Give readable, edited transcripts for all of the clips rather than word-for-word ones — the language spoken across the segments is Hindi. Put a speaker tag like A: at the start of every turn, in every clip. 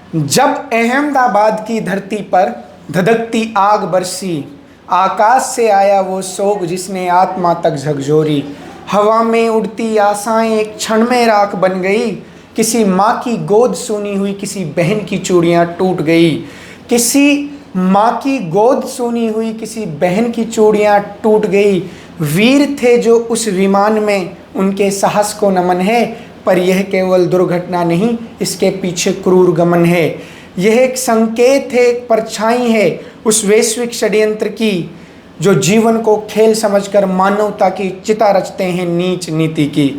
A: जब अहमदाबाद की धरती पर धधकती आग बरसी, आकाश से आया वो सोग जिसने आत्मा तक झकझोरी। हवा में उड़ती आशाएं एक क्षण में राख बन गई। किसी माँ की गोद सूनी हुई, किसी बहन की चूड़ियाँ टूट गई। किसी माँ की गोद सूनी हुई, किसी बहन की चूड़ियाँ टूट गई। वीर थे जो उस विमान में, उनके साहस को नमन है। पर यह केवल दुर्घटना नहीं, इसके पीछे क्रूर गमन है। यह एक संकेत है, एक परछाई है उस वैश्विक षड्यंत्र की, जो जीवन को खेल समझकर मानवता की चिता रचते हैं नीच नीति की।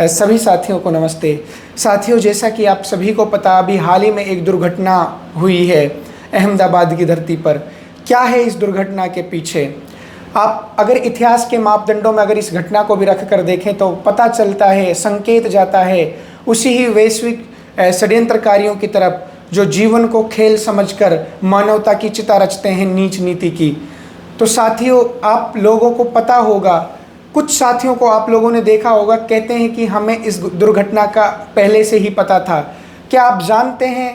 A: सभी साथियों को नमस्ते। साथियों, जैसा कि आप सभी को पता, अभी हाल ही में एक दुर्घटना हुई है अहमदाबाद की धरती पर। क्या है इस दुर्घटना के पीछे? आप अगर इतिहास के मापदंडों में अगर इस घटना को भी रख कर देखें तो पता चलता है, संकेत जाता है उसी ही वैश्विक षड्यंत्रकारियों की तरफ, जो जीवन को खेल समझकर मानवता की चिता रचते हैं नीच नीति की। तो साथियों, आप लोगों को पता होगा, कुछ साथियों को आप लोगों ने देखा होगा, कहते हैं कि हमें इस दुर्घटना का पहले से ही पता था। क्या आप जानते हैं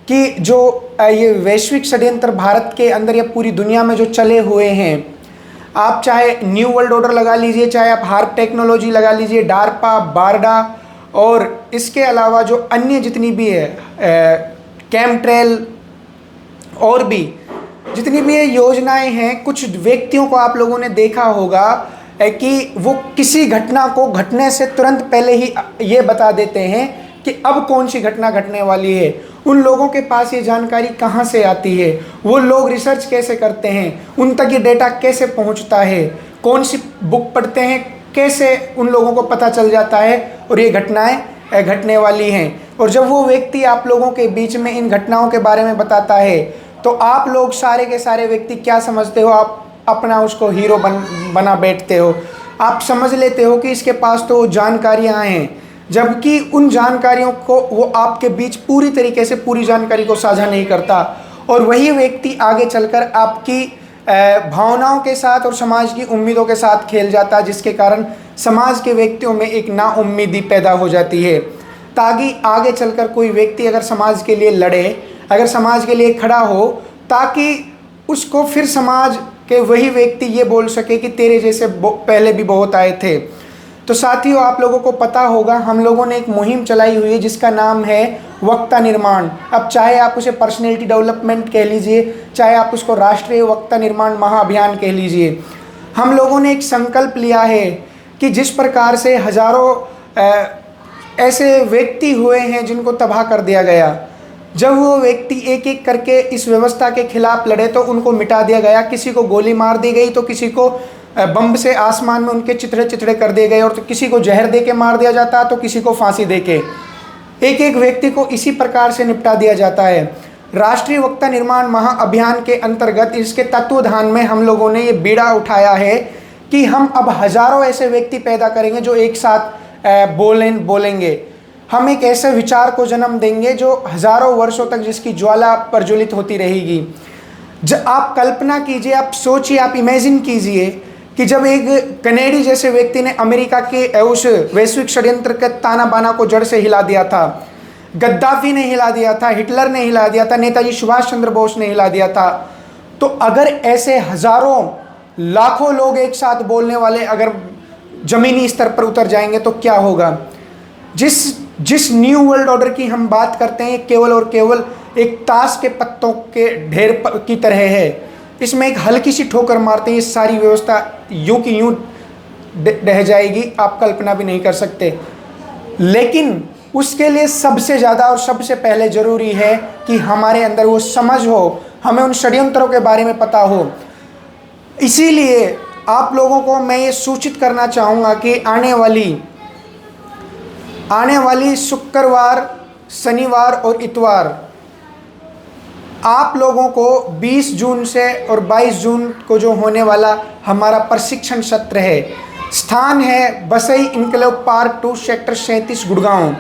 A: कि जो ये वैश्विक षड्यंत्र भारत के अंदर या पूरी दुनिया में जो चले हुए हैं, आप चाहे न्यू वर्ल्ड ऑर्डर लगा लीजिए, चाहे आप हार्प टेक्नोलॉजी लगा लीजिए, डारपा, बारडा, और इसके अलावा जो अन्य जितनी भी है कैमट्रेल और भी जितनी भी ये योजनाएं हैं, कुछ व्यक्तियों को आप लोगों ने देखा होगा कि वो किसी घटना को घटने से तुरंत पहले ही ये बता देते हैं कि अब कौन सी घटना घटने वाली है। उन लोगों के पास ये जानकारी कहाँ से आती है? वो लोग रिसर्च कैसे करते हैं? उन तक ये डेटा कैसे पहुँचता है? कौन सी बुक पढ़ते हैं? कैसे उन लोगों को पता चल जाता है और ये घटनाएं घटने वाली हैं? और जब वो व्यक्ति आप लोगों के बीच में इन घटनाओं के बारे में बताता है, तो आप लोग सारे के सारे व्यक्ति क्या समझते हो? आप अपना उसको हीरो बना बैठते हो। आप समझ लेते हो कि इसके पास तो जानकारियाँ हैं, जबकि उन जानकारियों को वो आपके बीच पूरी तरीके से पूरी जानकारी को साझा नहीं करता। और वही व्यक्ति आगे चलकर आपकी भावनाओं के साथ और समाज की उम्मीदों के साथ खेल जाता है, जिसके कारण समाज के व्यक्तियों में एक नाउम्मीदी पैदा हो जाती है। ताकि आगे चलकर कोई व्यक्ति अगर समाज के लिए लड़े, अगर समाज के लिए खड़ा हो, ताकि उसको फिर समाज के वही व्यक्ति ये बोल सके कि तेरे जैसे पहले भी बहुत आए थे। तो साथियों, आप लोगों को पता होगा, हम लोगों ने एक मुहिम चलाई हुई है जिसका नाम है वक्ता निर्माण। अब चाहे आप उसे पर्सनैलिटी डेवलपमेंट कह लीजिए, चाहे आप उसको राष्ट्रीय वक्ता निर्माण महाअभियान कह लीजिए। हम लोगों ने एक संकल्प लिया है कि जिस प्रकार से हजारों ऐसे व्यक्ति हुए हैं जिनको तबाह कर दिया गया, जब वो व्यक्ति एक एक करके इस व्यवस्था के खिलाफ लड़े तो उनको मिटा दिया गया। किसी को गोली मार दी गई, तो किसी को बम से आसमान में उनके चिथड़े चिथड़े कर दिए गए, और तो किसी को जहर दे के मार दिया जाता, तो किसी को फांसी दे के, एक एक व्यक्ति को इसी प्रकार से निपटा दिया जाता है। राष्ट्रीय वक्ता निर्माण महाअभियान के अंतर्गत इसके तत्वाधान में हम लोगों ने ये बीड़ा उठाया है कि हम अब हजारों ऐसे व्यक्ति पैदा करेंगे जो एक साथ बोलेंगे। हम एक ऐसे विचार को जन्म देंगे जो हजारों वर्षों तक जिसकी ज्वाला प्रज्वलित होती रहेगी। जब आप कल्पना कीजिए, आप सोचिए, आप इमेजिन कीजिए कि जब एक कनेडी जैसे व्यक्ति ने अमेरिका के उस वैश्विक षड्यंत्र के ताना बाना को जड़ से हिला दिया था, गद्दाफी ने हिला दिया था, हिटलर ने हिला दिया था, नेताजी सुभाष चंद्र बोस ने हिला दिया था, तो अगर ऐसे हजारों लाखों लोग एक साथ बोलने वाले अगर जमीनी स्तर पर उतर जाएंगे तो क्या होगा? जिस न्यू वर्ल्ड ऑर्डर की हम बात करते हैं, केवल और केवल एक ताश के पत्तों के ढेर की तरह है। इसमें एक हल्की सी ठोकर मारते हैं, ये सारी व्यवस्था यूं की यूं ढह जाएगी, आप कल्पना भी नहीं कर सकते। लेकिन उसके लिए सबसे ज़्यादा और सबसे पहले ज़रूरी है कि हमारे अंदर वो समझ हो, हमें उन षड्यंत्रों के बारे में पता हो। इसीलिए आप लोगों को मैं ये सूचित करना चाहूँगा कि आने वाली शुक्रवार, शनिवार और इतवार आप लोगों को 20 जून से और 22 जून को जो होने वाला हमारा प्रशिक्षण सत्र है, स्थान है बसई इनकलेव पार्क 2 सेक्टर 37 गुड़गांव।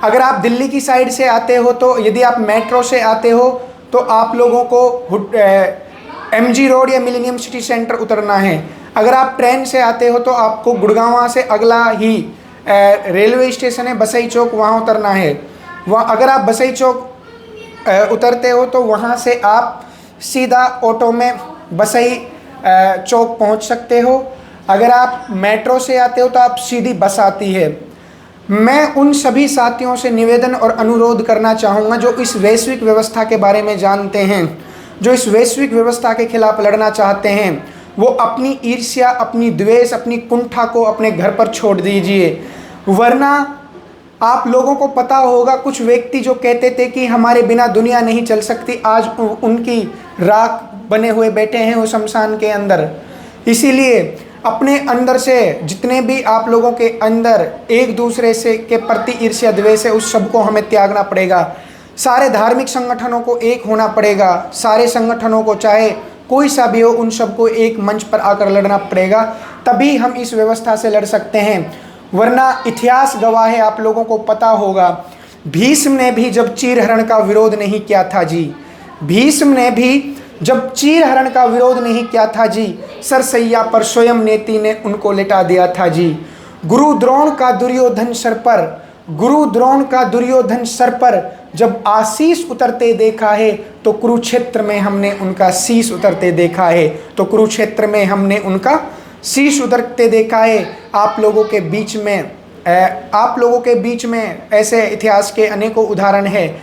A: अगर आप दिल्ली की साइड से आते हो, तो यदि आप मेट्रो से आते हो तो आप लोगों को MG रोड या मिलेनियम सिटी सेंटर उतरना है। अगर आप ट्रेन से आते हो तो आपको गुड़गांव से अगला ही रेलवे स्टेशन है बसई चौक, वहाँ उतरना है। वहाँ अगर आप बसई चौक उतरते हो तो वहाँ से आप सीधा ऑटो में बसई चौक पहुँच सकते हो। अगर आप मेट्रो से आते हो तो आप सीधी बस आती है। मैं उन सभी साथियों से निवेदन और अनुरोध करना चाहूँगा जो इस वैश्विक व्यवस्था के बारे में जानते हैं, जो इस वैश्विक व्यवस्था के खिलाफ लड़ना चाहते हैं, वो अपनी ईर्ष्या, अपनी द्वेष, अपनी कुंठा को अपने घर पर छोड़ दीजिए। वरना आप लोगों को पता होगा, कुछ व्यक्ति जो कहते थे कि हमारे बिना दुनिया नहीं चल सकती, आज उनकी राख बने हुए बैठे हैं वो शमशान के अंदर। इसीलिए अपने अंदर से जितने भी आप लोगों के अंदर एक दूसरे से के प्रति ईर्ष्या द्वेष है, उस सबको हमें त्यागना पड़ेगा। सारे धार्मिक संगठनों को एक होना पड़ेगा। सारे संगठनों को, चाहे कोई सा भी हो, उन सबको एक मंच पर आकर लड़ना पड़ेगा। तभी हम इस व्यवस्था से लड़ सकते हैं। वरना इतिहास गवाह है, आप लोगों को पता होगा, भीष्म ने भी जब चीरहरण का विरोध नहीं किया था जी, भीष्म ने भी जब चीरहरण का विरोध नहीं किया था जी, सरसैया पर स्वयं नेति ने उनको लिटा दिया था जी। गुरु द्रोण का दुर्योधन सर पर, गुरु द्रोण का दुर्योधन सर पर जब आशीष उतरते देखा है, तो कुरुक्षेत्र में हमने उनका शीश उतरते देखा है, तो कुरुक्षेत्र में हमने उनका शीश उतरते देखा है। आप लोगों के बीच में ऐसे इतिहास के अनेकों उदाहरण हैं।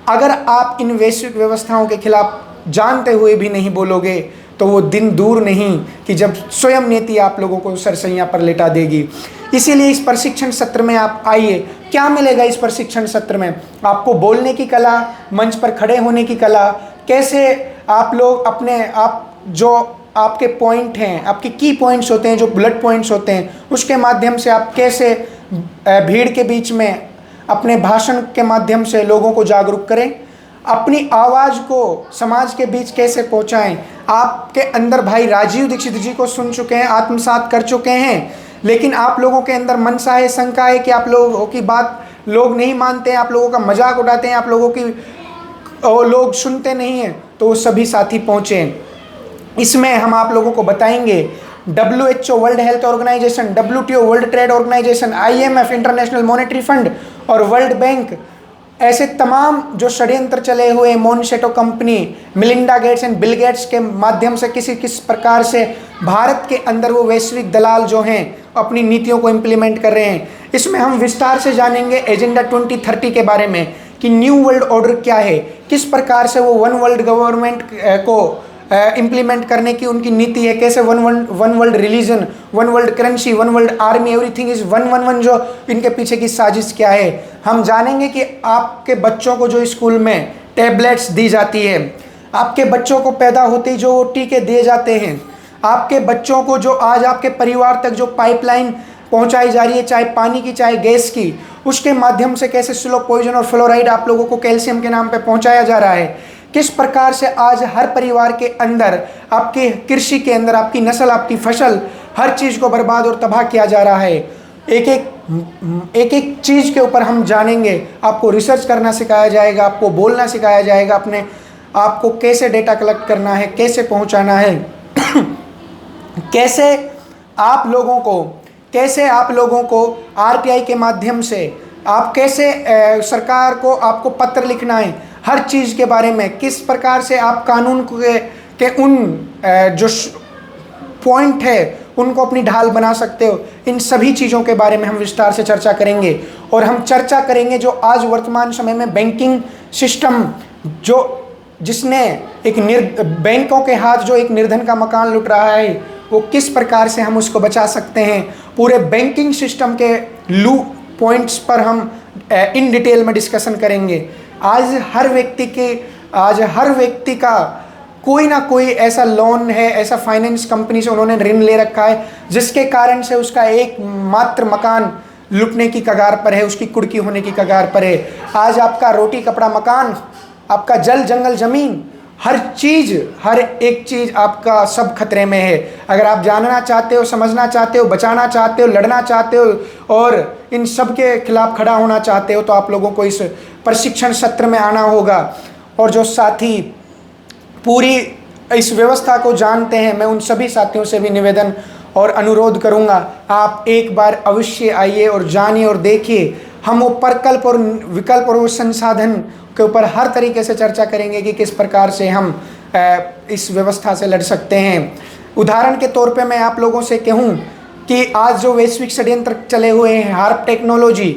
A: अगर आप इन वैश्विक व्यवस्थाओं के खिलाफ जानते हुए भी नहीं बोलोगे, तो वो दिन दूर नहीं कि जब स्वयं नीति आप लोगों को सरसैया पर लेटा देगी। इसीलिए इस प्रशिक्षण सत्र में आप आइए। क्या मिलेगा इस प्रशिक्षण सत्र में? आपको बोलने की कला, मंच पर खड़े होने की कला, कैसे आप लोग आप जो आपके पॉइंट हैं, आपके की पॉइंट्स होते हैं, जो बुलेट पॉइंट्स होते हैं, उसके माध्यम से आप कैसे भीड़ के बीच में अपने भाषण के माध्यम से लोगों को जागरूक करें, अपनी आवाज़ को समाज के बीच कैसे पहुंचाएं। आपके अंदर भाई राजीव दीक्षित जी को सुन चुके हैं, आत्मसात कर चुके हैं, लेकिन आप लोगों के अंदर मनसा है, शंका है कि आप लोगों की बात लोग नहीं मानते हैं, आप लोगों का मजाक उड़ाते हैं, आप लोगों की लोग सुनते नहीं हैं। तो वो सभी साथी पहुँचें। इसमें हम आप लोगों को बताएंगे WHO world health organisation, WTO world trade organisation, IMF international monetary fund और वर्ल्ड बैंक, ऐसे तमाम जो षड्यंत्र चले हुए, Monsanto company, Melinda Gates and Bill Gates के माध्यम से किस प्रकार से भारत के अंदर वो वैश्विक दलाल जो हैं अपनी नीतियों को इम्प्लीमेंट कर रहे हैं। इसमें हम विस्तार से जानेंगे एजेंडा 2030 के बारे में कि न्यू वर्ल्ड ऑर्डर क्या है, किस प्रकार से वो वन वर्ल्ड गवर्नमेंट को इम्प्लीमेंट करने की उनकी नीति है, कैसे one world religion, one world currency, one world army, everything is one, जो इनके पीछे की साजिश क्या है। हम जानेंगे कि आपके बच्चों को जो स्कूल में टैबलेट्स दी जाती है, आपके बच्चों को पैदा होते ही जो टीके दिए जाते हैं, आपके बच्चों को जो आज आपके परिवार तक जो पाइपलाइन पहुंचाई जा रही है, चाहे पानी की चाहे गैस की, उसके माध्यम से कैसे स्लो पॉइजन और फ्लोराइड आप लोगों को कैल्शियम के नाम पे पहुंचाया जा रहा है। किस प्रकार से आज हर परिवार के अंदर, आपके कृषि के अंदर, आपकी नस्ल, आपकी फसल, हर चीज़ को बर्बाद और तबाह किया जा रहा है। एक चीज़ के ऊपर हम जानेंगे। आपको रिसर्च करना सिखाया जाएगा, आपको बोलना सिखाया जाएगा, अपने आपको कैसे डेटा कलेक्ट करना है, कैसे पहुंचाना है, कैसे आप लोगों को RTI के माध्यम से आप कैसे सरकार को आपको पत्र लिखना है, हर चीज़ के बारे में, किस प्रकार से आप कानून के उन जो पॉइंट है उनको अपनी ढाल बना सकते हो, इन सभी चीज़ों के बारे में हम विस्तार से चर्चा करेंगे। और हम चर्चा करेंगे जो आज वर्तमान समय में बैंकिंग सिस्टम जिसने बैंकों के हाथ जो एक निर्धन का मकान लुट रहा है, वो किस प्रकार से हम उसको बचा सकते हैं। पूरे बैंकिंग सिस्टम के लूप पॉइंट्स पर हम इन डिटेल में डिस्कशन करेंगे। आज हर व्यक्ति का कोई ना कोई ऐसा लोन है, ऐसा फाइनेंस कंपनी से उन्होंने ऋण ले रखा है, जिसके कारण से उसका एक मात्र मकान लुटने की कगार पर है, उसकी कुर्की होने की कगार पर है। आज आपका रोटी कपड़ा मकान, आपका जल जंगल ज़मीन, हर एक चीज़ आपका सब खतरे में है। अगर आप जानना चाहते हो, समझना चाहते हो, बचाना चाहते हो, लड़ना चाहते हो और इन सब के खिलाफ खड़ा होना चाहते हो, तो आप लोगों को इस प्रशिक्षण सत्र में आना होगा। और जो साथी पूरी इस व्यवस्था को जानते हैं, मैं उन सभी साथियों से भी निवेदन और अनुरोध करूंगा, आप एक बार अवश्य आइए और जानिए और देखिए। हम वो प्रकल्प और विकल्प और वो संसाधन के ऊपर हर तरीके से चर्चा करेंगे कि किस प्रकार से हम इस व्यवस्था से लड़ सकते हैं। उदाहरण के तौर पे मैं आप लोगों से कहूँ कि आज जो वैश्विक षड्यंत्र चले हुए हैं, हार्प टेक्नोलॉजी,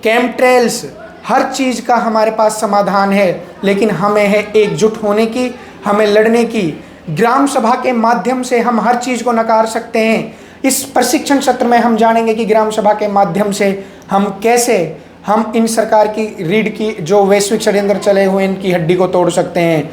A: केमट्रेल्स, हर चीज़ का हमारे पास समाधान है, लेकिन हमें है एकजुट होने की, हमें लड़ने की। ग्राम सभा के माध्यम से हम हर चीज़ को नकार सकते हैं। इस प्रशिक्षण सत्र में हम जानेंगे कि ग्राम सभा के माध्यम से हम कैसे हम इन सरकार की रीढ़ की जो वैश्विक षड्यंत्र चले हुए इनकी हड्डी को तोड़ सकते हैं।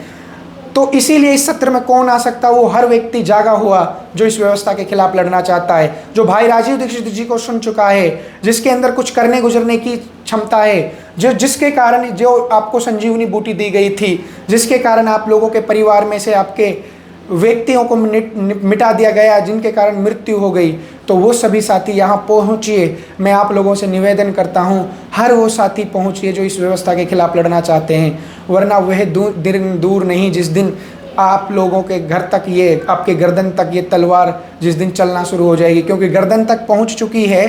A: तो इसीलिए इस सत्र में कौन आ सकता है? वो हर व्यक्ति जागा हुआ जो इस व्यवस्था के खिलाफ लड़ना चाहता है, जो भाई राजीव दीक्षित जी को सुन चुका है, जिसके अंदर कुछ करने गुजरने की क्षमता है, जिसके कारण जो आपको संजीवनी बूटी दी गई थी, जिसके कारण आप लोगों के परिवार में से आपके व्यक्तियों को मिटा दिया गया, जिनके कारण मृत्यु हो गई। तो वो सभी साथी यहाँ पहुँचिए। मैं आप लोगों से निवेदन करता हूँ, हर वो साथी पहुँचिए जो इस व्यवस्था के खिलाफ लड़ना चाहते हैं, वरना वह दिन दूर नहीं जिस दिन आप लोगों के घर तक ये, आपके गर्दन तक ये तलवार जिस दिन चलना शुरू हो जाएगी, क्योंकि गर्दन तक पहुँच चुकी है।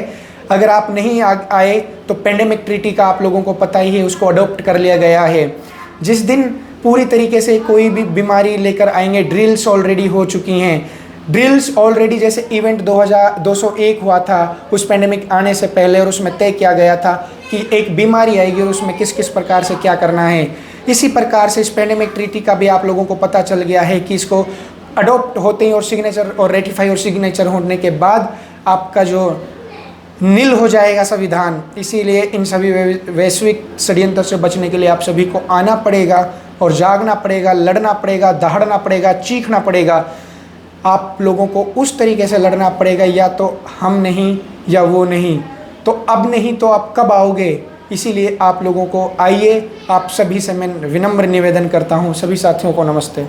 A: अगर आप नहीं आए तो पेंडेमिक ट्रीटी का आप लोगों को पता ही है, उसको अडॉप्ट कर लिया गया है। जिस दिन पूरी तरीके से कोई भी बीमारी लेकर आएंगे, ड्रिल्स ऑलरेडी हो चुकी हैं। ड्रिल्स ऑलरेडी, जैसे इवेंट 2201 हुआ था उस पेंडेमिक आने से पहले, और उसमें तय किया गया था कि एक बीमारी आएगी और उसमें किस किस प्रकार से क्या करना है। इसी प्रकार से इस पेंडेमिक ट्रीटी का भी आप लोगों को पता चल गया है कि इसको अडॉप्ट होते ही और सिग्नेचर और रेटिफाई और सिग्नेचर होने के बाद आपका जो नील हो जाएगा संविधान। इसीलिए इन सभी वैश्विक षड्यंत्र से बचने के लिए आप सभी को आना पड़ेगा और जागना पड़ेगा, लड़ना पड़ेगा, दहाड़ना पड़ेगा, चीखना पड़ेगा। आप लोगों को उस तरीके से लड़ना पड़ेगा, या तो हम नहीं या वो नहीं। तो अब नहीं तो आप कब आओगे? इसीलिए आप लोगों को आइए। आप सभी से मैं विनम्र निवेदन करता हूँ। सभी साथियों को नमस्ते।